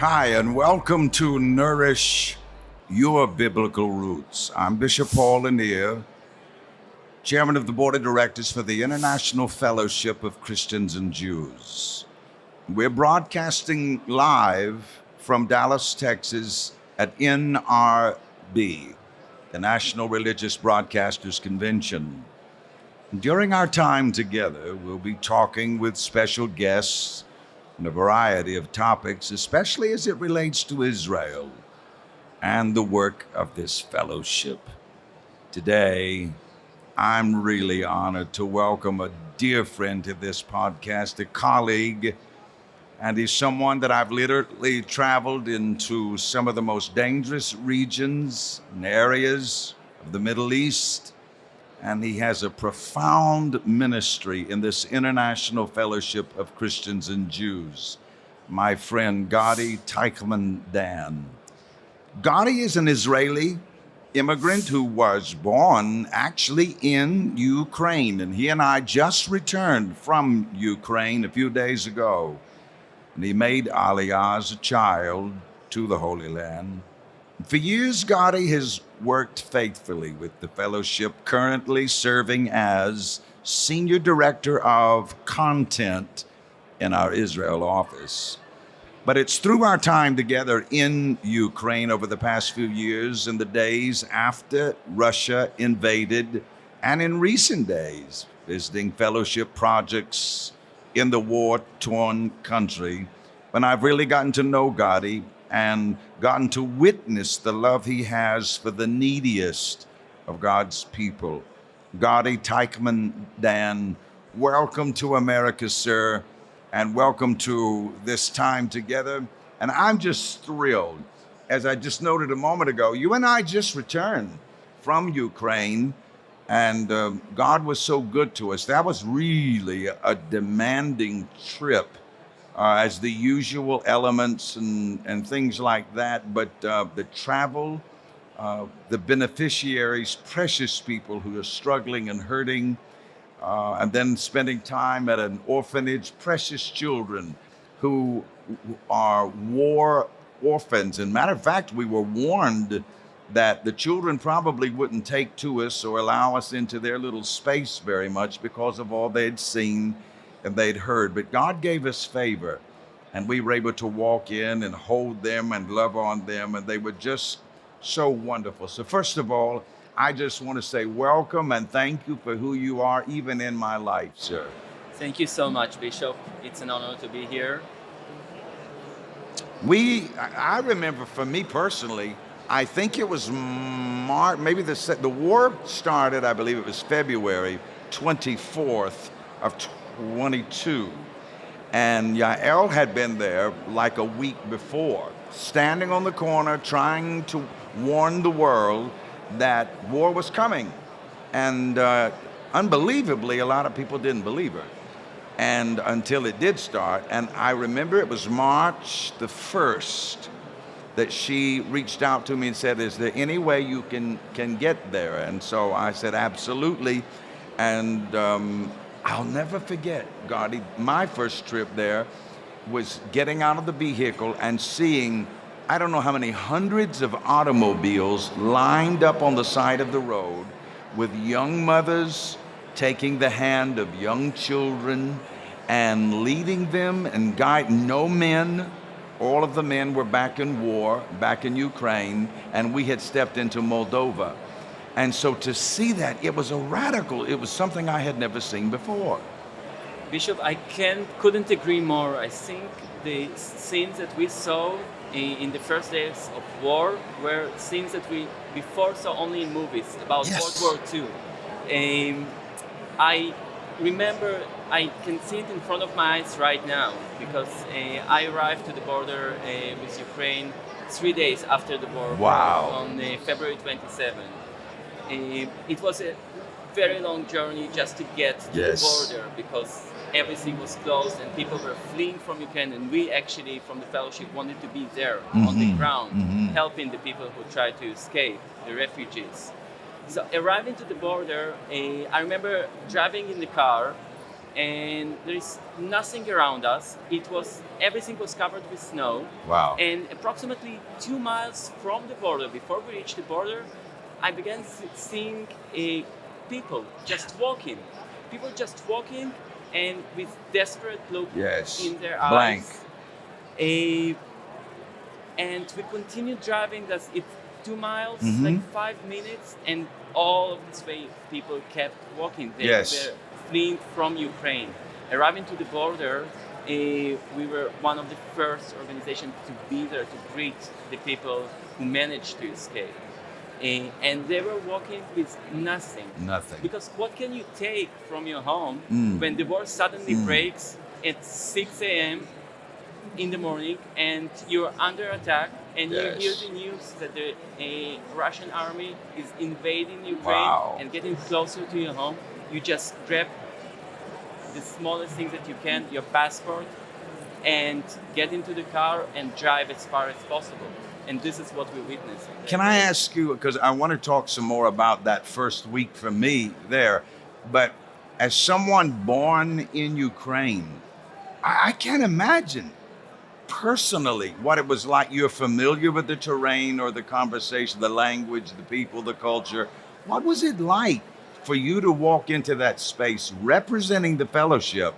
Hi, and welcome to Nourish Your Biblical Roots. I'm Bishop Paul Lanier, Chairman of the Board of Directors for the International Fellowship of Christians and Jews. We're broadcasting live from Dallas, Texas at NRB, the National Religious Broadcasters Convention. During our time together, we'll be talking with special guests on a variety of topics, especially as it relates to Israel and the work of this fellowship. Today, I'm really honored to welcome a dear friend to this podcast, a colleague, and he's someone that I've literally traveled into some of the most dangerous regions and areas of the Middle East. And he has a profound ministry in this International Fellowship of Christians and Jews. My friend Gadi Teichman Dan. Gadi is an Israeli immigrant who was born actually in Ukraine. And he and I just returned from Ukraine a few days ago. And he made aliyah as a child to the Holy Land. For years, Gadi has worked faithfully with the fellowship, currently serving as Senior Director of Content in our Israel office. But it's through our time together in Ukraine over the past few years, in the days after Russia invaded, and in recent days, visiting fellowship projects in the war-torn country, when I've really gotten to know Gadi and gotten to witness the love he has for the neediest of God's people. Gadi Teichman Dan, welcome to America, sir, and welcome to this time together. And I'm just thrilled. As I just noted a moment ago, you and I just returned from Ukraine, and God was so good to us. That was really a demanding trip. As the usual elements and things like that, but the travel, the beneficiaries, precious people who are struggling and hurting, and then spending time at an orphanage, precious children who are war orphans. And matter of fact, we were warned that the children probably wouldn't take to us or allow us into their little space very much because of all they'd seen and they'd heard. But God gave us favor, and we were able to walk in and hold them and love on them, and they were just so wonderful. So first of all, I just want to say welcome and thank you for who you are, even in my life, sir. Thank you so much, Bishop. It's an honor to be here. I remember for me personally, I think it was March, maybe the war started, I believe it was February 24th of 22. And Yael had been there like a week before, standing on the corner trying to warn the world that war was coming. And unbelievably, a lot of people didn't believe her. And until it did start, and I remember it was March the 1st that she reached out to me and said, is there any way you can get there? And so I said, absolutely. And I'll never forget, Gadi, my first trip there was getting out of the vehicle and seeing, I don't know how many hundreds of automobiles lined up on the side of the road with young mothers taking the hand of young children and leading them and guiding. No men, all of the men were back in war, back in Ukraine, and we had stepped into Moldova. And so to see that, it was it was something I had never seen before. Bishop, I couldn't agree more. I think the scenes that we saw in the first days of war were scenes that we before saw only in movies about Yes. World War II. I remember, I can see it in front of my eyes right now because I arrived to the border with Ukraine 3 days after the war. Wow. On February 27th. It was a very long journey just to get to Yes. the border because everything was closed and people were fleeing from Ukraine, and we actually from the fellowship wanted to be there on the ground, helping the people who tried to escape, the refugees. So arriving to the border, I remember driving in the car and there is nothing around us. Everything was covered with snow. Wow. And approximately 2 miles from the border, before we reached the border, I began seeing people just walking. People just walking and with desperate look Yes. in their Blank. eyes. And we continued driving. It's 2 miles, like 5 minutes, and all of this way people kept walking. They were fleeing from Ukraine. Arriving to the border, we were one of the first organizations to be there to greet the people who managed to escape. And they were walking with nothing. Nothing. Because what can you take from your home when the war suddenly breaks at 6 a.m. in the morning and you're under attack and you hear the news that the Russian army is invading Ukraine and getting closer to your home? You just grab the smallest things that you can, your passport, and get into the car and drive as far as possible. And this is what we witnessed. Can I ask you, because I want to talk some more about that first week for me there, but as someone born in Ukraine, I can't imagine personally what it was like. You're familiar with the terrain or the conversation, the language, the people, the culture. What was it like for you to walk into that space representing the fellowship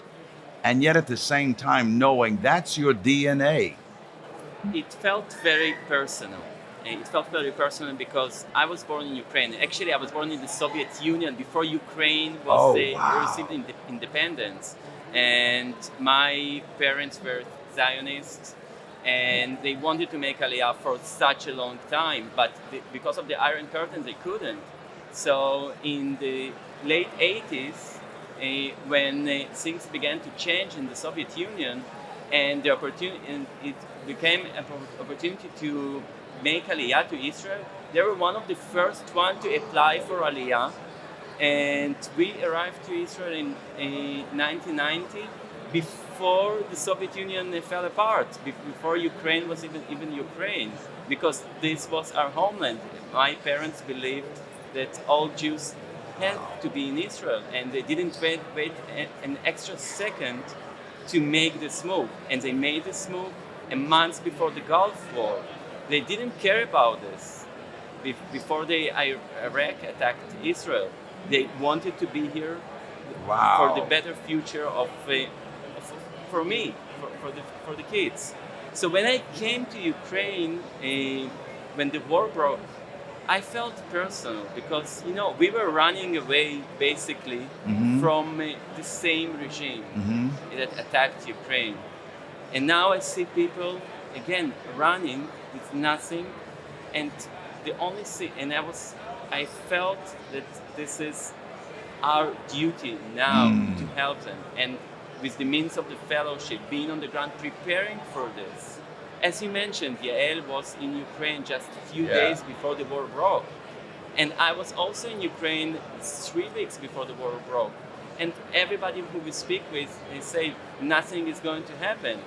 and yet at the same time knowing that's your DNA? It felt very personal. It felt very personal because I was born in Ukraine. Actually, I was born in the Soviet Union before Ukraine was received independence. And my parents were Zionists, and they wanted to make aliyah for such a long time, but because of the Iron Curtain, they couldn't. So in the late 80s, when things began to change in the Soviet Union, and it became an opportunity to make aliyah to Israel, they were one of the first one to apply for aliyah, and we arrived to Israel in 1990 before the Soviet Union fell apart, before Ukraine was even Ukraine, because this was our homeland. My parents believed that all Jews had to be in Israel, and they didn't wait an extra second to make this move. And they made this move a month before the Gulf War. They didn't care about this. Before Iraq attacked Israel, they wanted to be here for the better future for me, for the kids. So when I came to Ukraine, when the war broke, I felt personal because, we were running away basically from the same regime that attacked Ukraine. And now I see people, again, running with nothing. And the only thing, and I felt that this is our duty now to help them. And with the means of the fellowship, being on the ground, preparing for this. As you mentioned, Yael was in Ukraine just a few days before the war broke. And I was also in Ukraine 3 weeks before the war broke. And everybody who we speak with, they say, nothing is going to happen.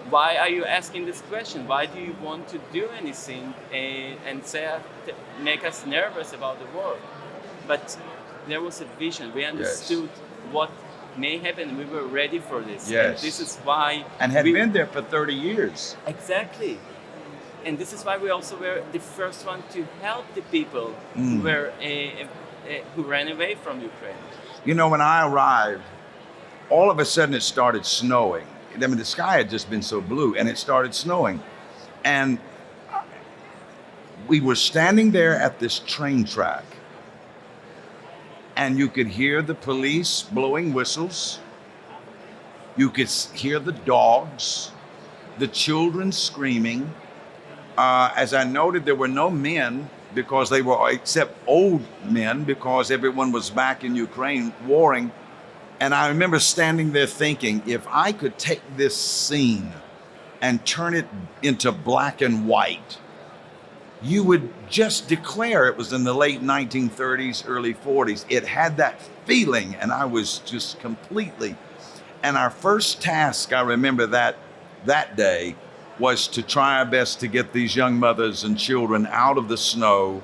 Why are you asking this question? Why do you want to do anything and make us nervous about the war? But there was a vision. We understood what may happen. We were ready for this. Yes. And this is why... And had been there for 30 years. Exactly. And this is why we also were the first one to help the people who ran away from Ukraine. When I arrived, all of a sudden it started snowing. I mean, the sky had just been so blue, and it started snowing. And we were standing there at this train track, and you could hear the police blowing whistles. You could hear the dogs, the children screaming. As I noted, there were no men because they were, except old men, because everyone was back in Ukraine warring. And I remember standing there thinking, if I could take this scene and turn it into black and white, you would just declare it was in the late 1930s, early 40s. It had that feeling, and I was just completely. And our first task, I remember that day, was to try our best to get these young mothers and children out of the snow,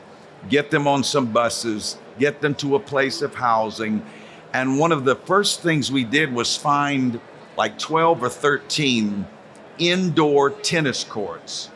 get them on some buses, get them to a place of housing. And one of the first things we did was find like 12 or 13 indoor tennis courts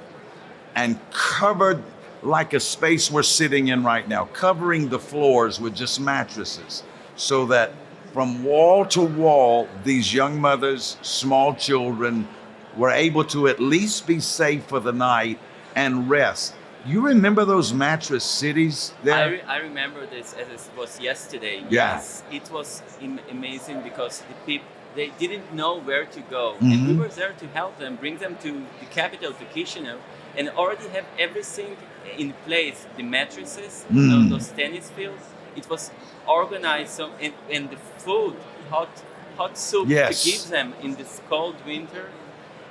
and covered like a space we're sitting in right now, covering the floors with just mattresses so that from wall to wall, these young mothers, small children were able to at least be safe for the night and rest. You remember those mattress cities there? I remember this as it was yesterday. Yeah. Yes, it was amazing because the people they didn't know where to go, and we Mhm. were there to help them, bring them to the capital, to Chisinau, and already have everything in place. The mattresses, those tennis fields. It was organized, so and the food, hot soup Yes. to give them in this cold winter.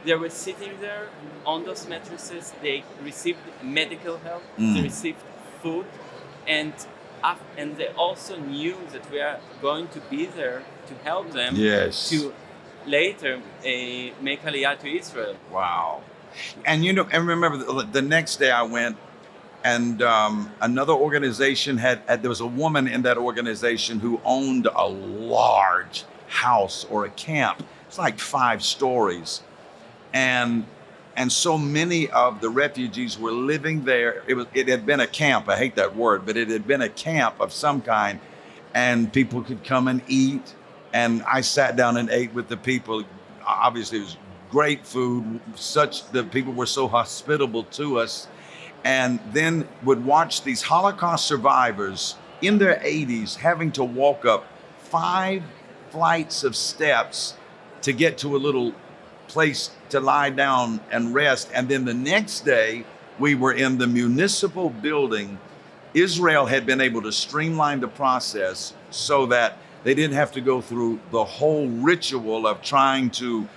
They were sitting there on those mattresses. They received medical help. They received food, and and they also knew that we are going to be there to help them. Yes. To later make aliyah to Israel. Wow. And you know, and remember the next day I went and another organization there was a woman in that organization who owned a large house or a camp. It's like 5 stories. And so many of the refugees were living there. It had been a camp. I hate that word, but it had been a camp of some kind, and people could come and eat. And I sat down and ate with the people. Obviously, it was great food. The people were so hospitable to us, and then would watch these Holocaust survivors in their 80s having to walk up 5 flights of steps to get to a little place to lie down and rest. And then the next day, we were in the municipal building. Israel had been able to streamline the process so that they didn't have to go through the whole ritual of trying to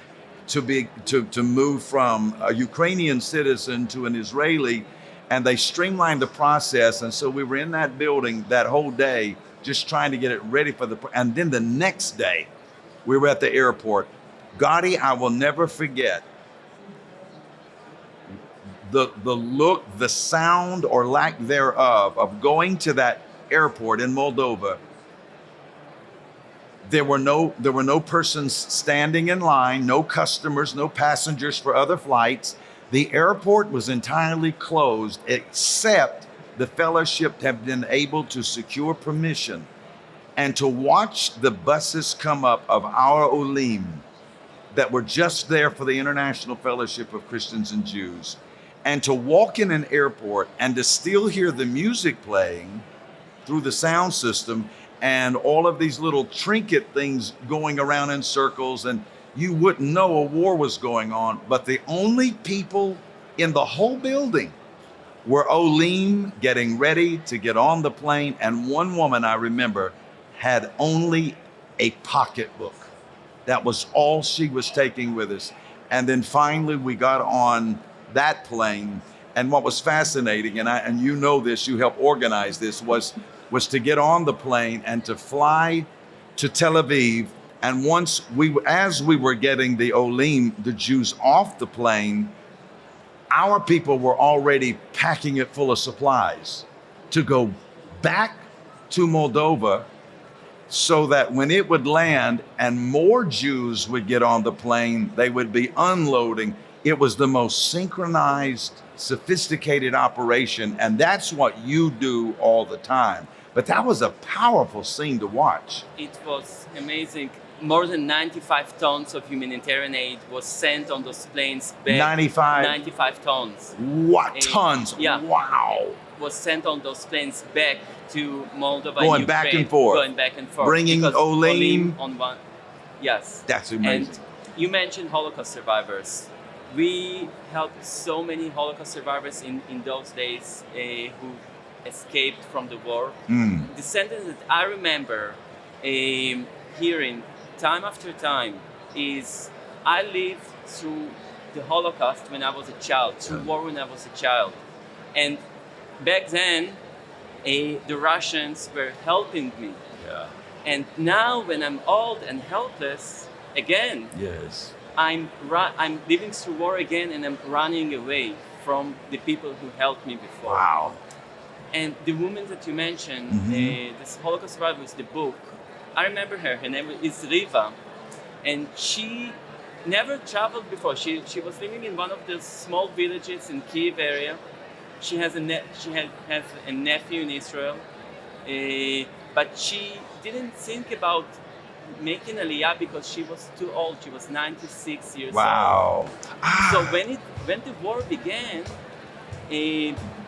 move from a Ukrainian citizen to an Israeli, and they streamlined the process. And so we were in that building that whole day, just trying to get it ready and then the next day, we were at the airport. Gadi, I will never forget the look, the sound or lack thereof of going to that airport in Moldova. There were no persons standing in line, no customers, no passengers for other flights. The airport was entirely closed, except the fellowship had been able to secure permission and to watch the buses come up of our Olim that were just there for the International Fellowship of Christians and Jews, and to walk in an airport and to still hear the music playing through the sound system and all of these little trinket things going around in circles, and you wouldn't know a war was going on. But the only people in the whole building were Olim getting ready to get on the plane, and one woman I remember had only a pocketbook. That was all she was taking with us. And then finally we got on that plane. And what was fascinating, and you know this, you helped organize this, was to get on the plane and to fly to Tel Aviv. And as we were getting the Olim, the Jews, off the plane, our people were already packing it full of supplies to go back to Moldova, so that when it would land and more Jews would get on the plane, they would be unloading. It was the most synchronized, sophisticated operation, and that's what you do all the time. But that was a powerful scene to watch. It was amazing. More than 95 tons of humanitarian aid was sent on those planes back. 95 tons. What tons? Yeah. Wow. Was sent on those planes back to Moldova. Going and back Ukraine, and forth. Going back and forth. Bringing because Olim on one. Yes. That's amazing. And you mentioned Holocaust survivors. We helped so many Holocaust survivors in those days who escaped from the war. The sentence that I remember hearing time after time is, I lived through the Holocaust when I was a child, through war when I was a child. And back then, the Russians were helping me. Yeah. And now when I'm old and helpless, again, Yes. I'm living through war again, and I'm running away from the people who helped me before. Wow. And the woman that you mentioned, this Holocaust survivors, the book, I remember her. Her name is Riva, and she never traveled before. She was living in one of the small villages in Kiev area. She has has a nephew in Israel, but she didn't think about making aliyah because she was too old. She was 96 years Wow. old. So when the war began,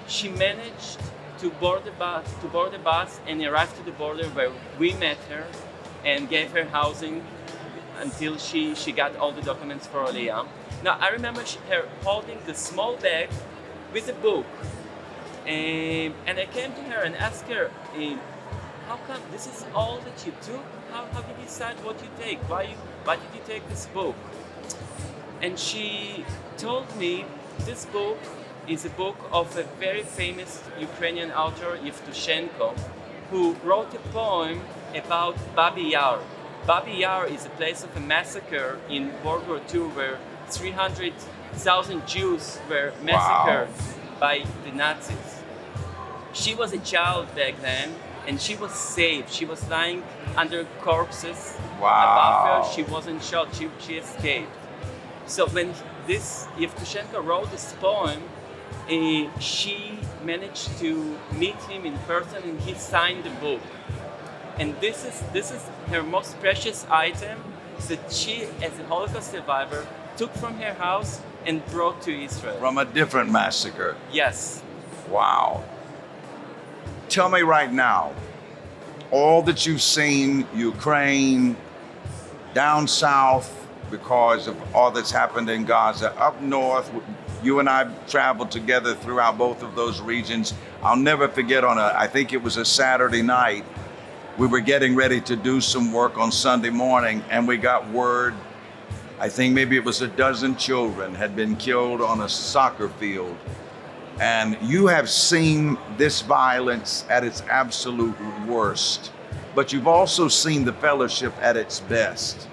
she managed to board the bus and arrive to the border where we met her and gave her housing until she got all the documents for aliyah. Now I remember her holding the small bag with a book, and I came to her and asked her, how come this is all that you took? How did you decide what you take? Why did you take this book? And she told me this book is a book of a very famous Ukrainian author, Yevtushenko, who wrote a poem about Babi Yar. Babi Yar is a place of a massacre in World War II where 300,000 Jews were massacred by the Nazis. She was a child back then, and she was saved. She was lying under corpses above her. She wasn't shot. She escaped. So when this Yevtushenko wrote this poem, she managed to meet him in person, and he signed the book. And this is her most precious item that she, as a Holocaust survivor, took from her house and brought to Israel. From a different massacre. Yes. Wow. Tell me right now, all that you've seen, Ukraine, down south, because of all that's happened in Gaza, up north, you and I traveled together throughout both of those regions. I'll never forget I think it was a Saturday night, we were getting ready to do some work on Sunday morning, and we got word, I think maybe it was a dozen children had been killed on a soccer field. And you have seen this violence at its absolute worst, but you've also seen the fellowship at its best.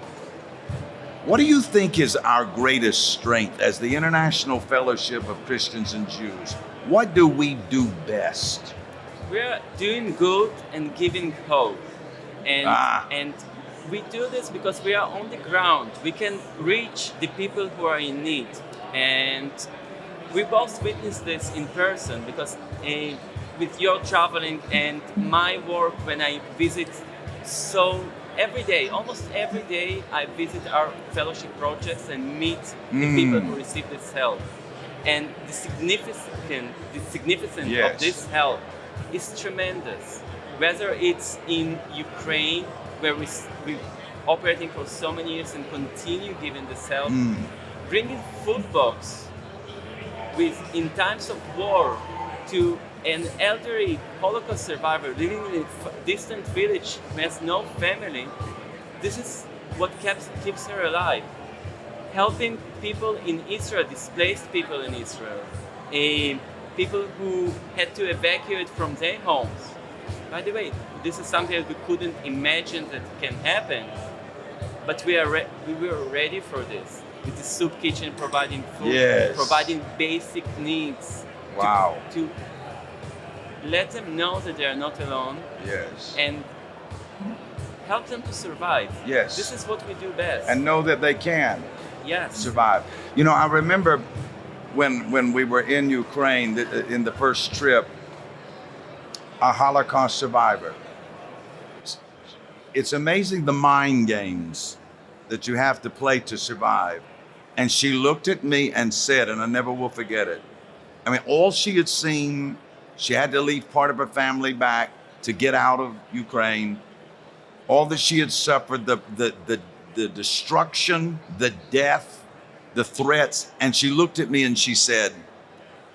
What do you think is our greatest strength as the International Fellowship of Christians and Jews? What do we do best? We're doing good and giving hope. And we do this because we are on the ground. We can reach the people who are in need. And we both witnessed this in person because with your traveling and my work when I visit, so every day, almost every day, I visit our fellowship projects and meet the people who receive this help. And the significance Yes. of this help is tremendous. Whether it's in Ukraine, where we're operating for so many years and continue giving this help, bringing food box in times of war to an elderly Holocaust survivor living in a distant village who has no family. This is what keeps her alive. Helping people in Israel, displaced people in Israel, people who had to evacuate from their homes. By the way, this is something that we couldn't imagine that can happen, but we were ready for this. With the soup kitchen providing food, Yes. providing basic needs. Wow. To let them know that they are not alone. Yes. And help them to survive. Yes. This is what we do best. And know that they can yes. survive. You know, I remember when we were in Ukraine in the first trip, a Holocaust survivor. It's amazing the mind games that you have to play to survive. And she looked at me and said, and I never will forget it. I mean, all she had seen, she had to leave part of her family back to get out of Ukraine. All that she had suffered, the destruction, the death, the threats. And she looked at me and she said,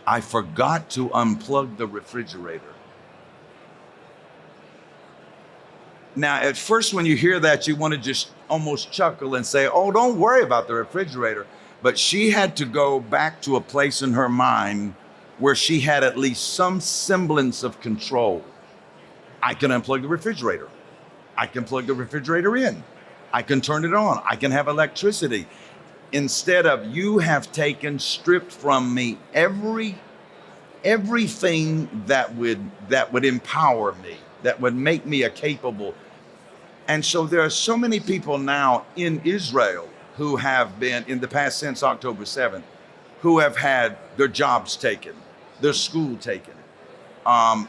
I forgot to unplug the refrigerator. Now, at first, when you hear that, you want to just almost chuckle and say, oh, don't worry about the refrigerator. But she had to go back to a place in her mind where she had at least some semblance of control. I can unplug the refrigerator. I can plug the refrigerator in. I can turn it on. I can have electricity. Instead of, you have stripped from me everything that would empower me, that would make me a capable. And so there are so many people now in Israel who have been, in the past since October 7th, who have had their jobs taken, their school taken,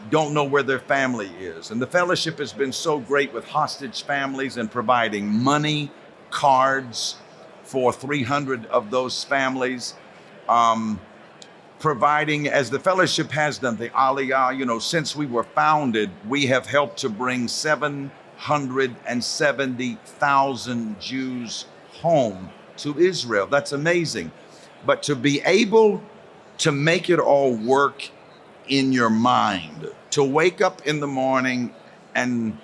don't know where their family is. And the fellowship has been so great with hostage families and providing money, cards for 300 of those families. Providing, as the fellowship has done, the aliyah, since we were founded, we have helped to bring 770,000 Jews home to Israel. That's amazing. But to be able to make it all work in your mind, to wake up in the morning and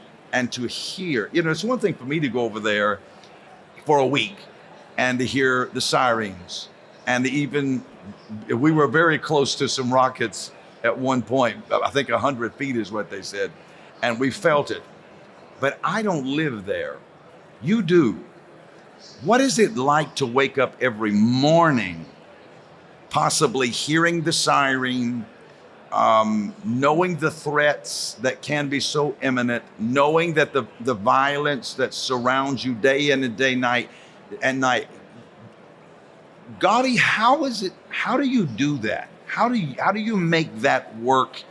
to hear, it's one thing for me to go over there for a week and to hear the sirens, and even we were very close to some rockets at one point. I think 100 feet is what they said, and we felt it. But I don't live there. You do. What is it like to wake up every morning, possibly hearing the siren, knowing the threats that can be so imminent, knowing that the violence that surrounds you day in and day night and night? Gadi, how do you do that? How do you make that work?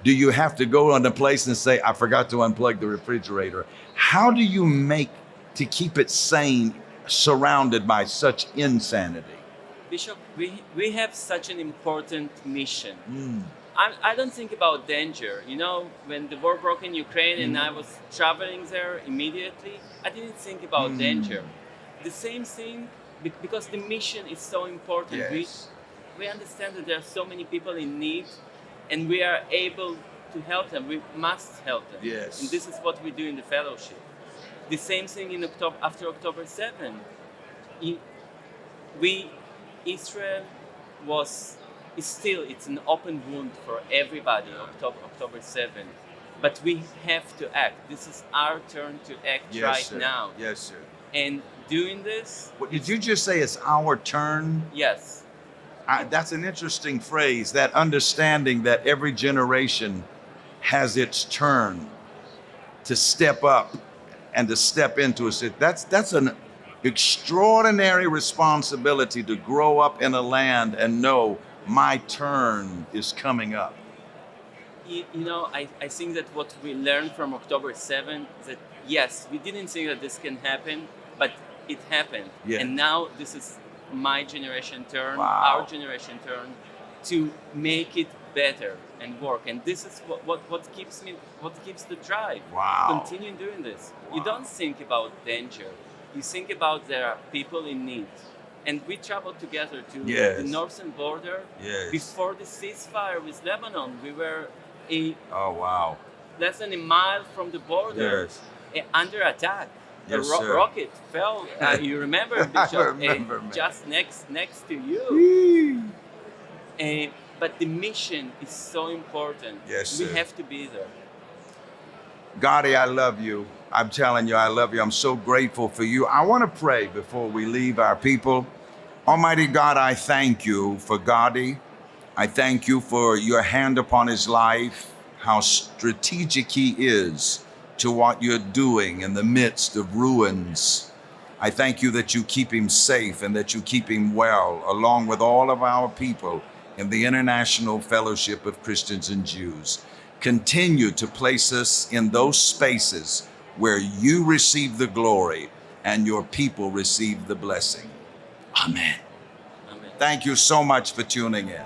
Do you have to go on the place and say, I forgot to unplug the refrigerator? How do you make to keep it sane, surrounded by such insanity? Bishop, we have such an important mission. I don't think about danger. When the war broke in Ukraine and I was traveling there immediately, I didn't think about danger. The same thing, because the mission is so important. Yes. We understand that there are so many people in need, and we are able to help them. We must help them. Yes. And this is what we do in the fellowship. The same thing in after October 7. Israel it's an open wound for everybody, October 7. But we have to act. This is our turn to act Yes, now. Yes, sir. And doing this... What, did you just say it's our turn? Yes. That's an interesting phrase, that understanding that every generation has its turn to step up and to step into it. That's an extraordinary responsibility to grow up in a land and know my turn is coming up. I think that what we learned from October 7 is that, yes, we didn't think that this can happen, but it happened. Yeah. And now this is my generation turn, Wow. our generation turn, to make it better and work. And this is what keeps the drive. Wow. Continue doing this. Wow. You don't think about danger. You think about there are people in need. And we traveled together to Yes. the northern border. Yes. Before the ceasefire with Lebanon, we were Oh, wow. less than a mile from the border, Yes. Under attack. Yes, The sir. rocket fell. You remember, Bishop? I remember, man. Just next to you. But the mission is so important. Yes, we sir. have to be there. Gadi, I love you. I'm telling you, I love you. I'm so grateful for you. I want to pray before we leave our people. Almighty God, I thank you for Gadi. I thank you for your hand upon his life, how strategic he is to what you're doing in the midst of ruins. I thank you that you keep him safe and that you keep him well, along with all of our people in the International Fellowship of Christians and Jews. Continue to place us in those spaces where you receive the glory and your people receive the blessing. Amen. Amen. Thank you so much for tuning in.